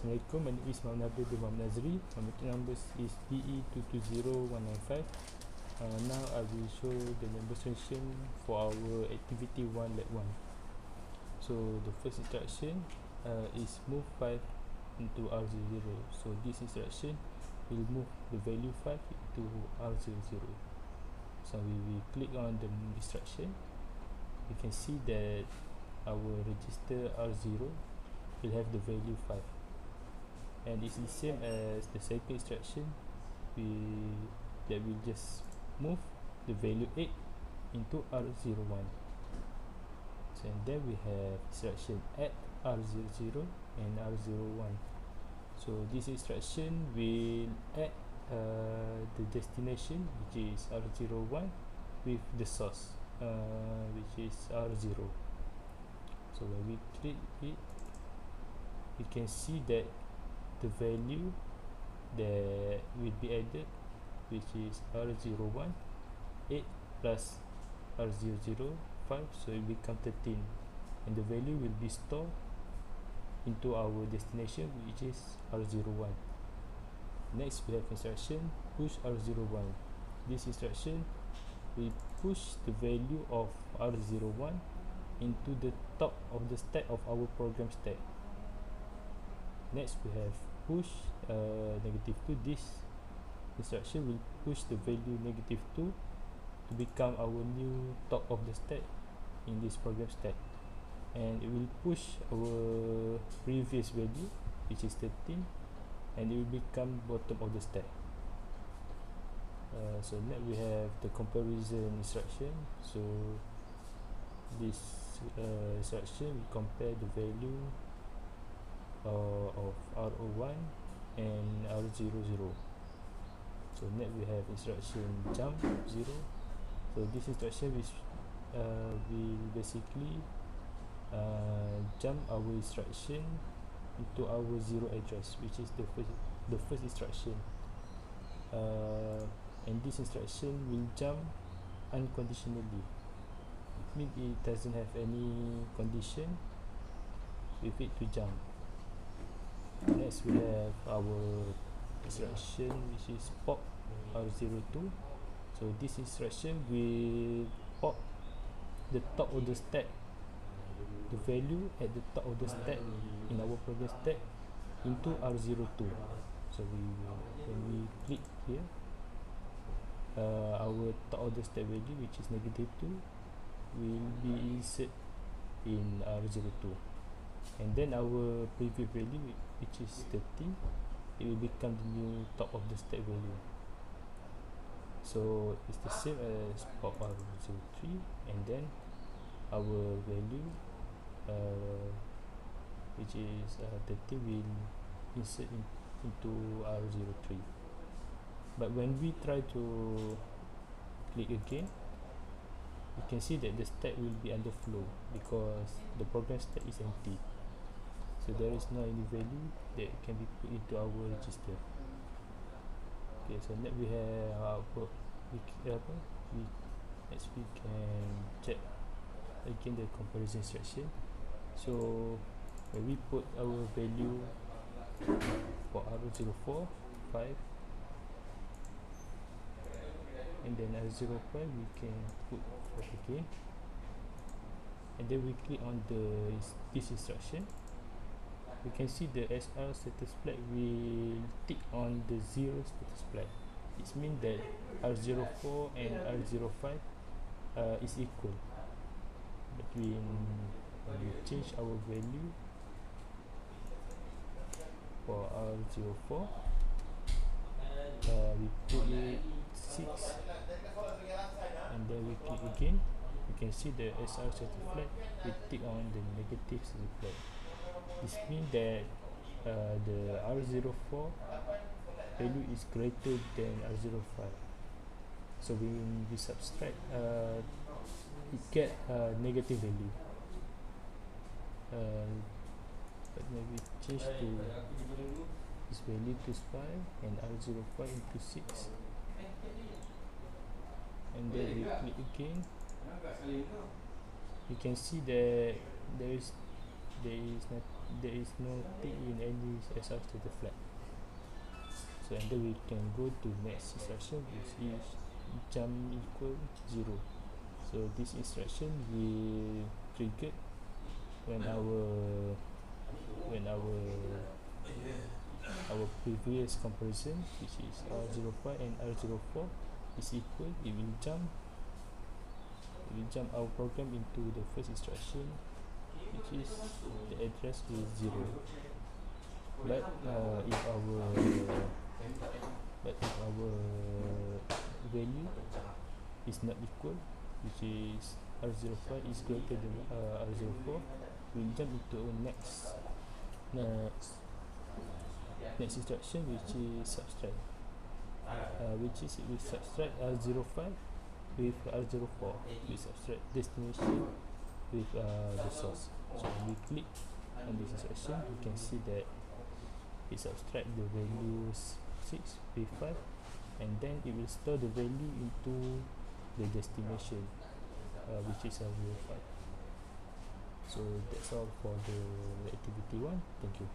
Assalamualaikum, my name is Muhammad Nabil bin Muhammad Nazri. My meeting number is DE220195. Now I will show the demonstration for our activity 1 lab 1. So the first instruction is move 5 into R00. So this instruction will move the value 5 into R00. So we will click on the instruction. You can see that our register R0 will have the value 5, and it's the same as the second instruction that will just move the value 8 into R01. So, and then we have instruction add R00 and R01. So this instruction will add the destination, which is R01, with the source, which is R0. So when we click it, you can see that the value that will be added, which is R01, 8 plus R00, 5, so it will become 13, and the value will be stored into our destination, which is R01. Next we have instruction push R01. This instruction will push the value of R01 into the top of the stack of our program stack. Next we have push -2. This instruction will push the value -2 to become our new top of the stack in this program stack, and it will push our previous value, which is 13, and it will become bottom of the stack. So next we have the comparison instruction. So this instruction will compare the value of R01 and R00. So next we have instruction jump 0. So this instruction will basically jump our instruction into our 0 address, which is the first instruction, and this instruction will jump unconditionally. It means it doesn't have any condition with it to jump. Next we have our instruction, which is pop R02. So this instruction will pop the top of the stack, the value at the top of the stack in our program stack, into R02. So when we click here, our top of the stack value, which is -2, will be inserted in R02, and then our previous value, which is 13, it will become the new top of the stack value. So it's the same as pop R03, and then our value, which is 13, will insert into R03. But when we try to click again, you can see that the stack will be underflow because the program stack is empty. So there is no any value that can be put into our register. Okay, so next we have next we can check again the comparison instruction. So when we put our value for R04, 5, and then R05, we can put 4 again, and then we click on this instruction. We can see the SR status flag will tick on the 0 status flag. It means that R04 and R05 is equal. But when we change our value for R04, we put it 6, and then we click again. You can see the SR status flag will tick on the negative status flag. This means that the R04 value is greater than R05. So when we subtract, it get a negative value. But when we change to this value to 5 and R05 into 6, and then we click again, you can see that there is there is no tick in any SR status flag. So and then we can go to next instruction, which is jump equal 0. So this instruction will trigger when our previous comparison, which is R05 and R04 is equal. It will jump our program into the first instruction, which is the address is 0. But if our value is not equal, which is R05 is greater than R04, we'll jump into our next instruction, which is subtract, which is we subtract R05 with R04. We subtract destination with the source. So when we click on this instruction, you can see that it subtract the values 6 with 5, and then it will store the value into the destination, which is R05. So that's all for the activity 1. Thank you.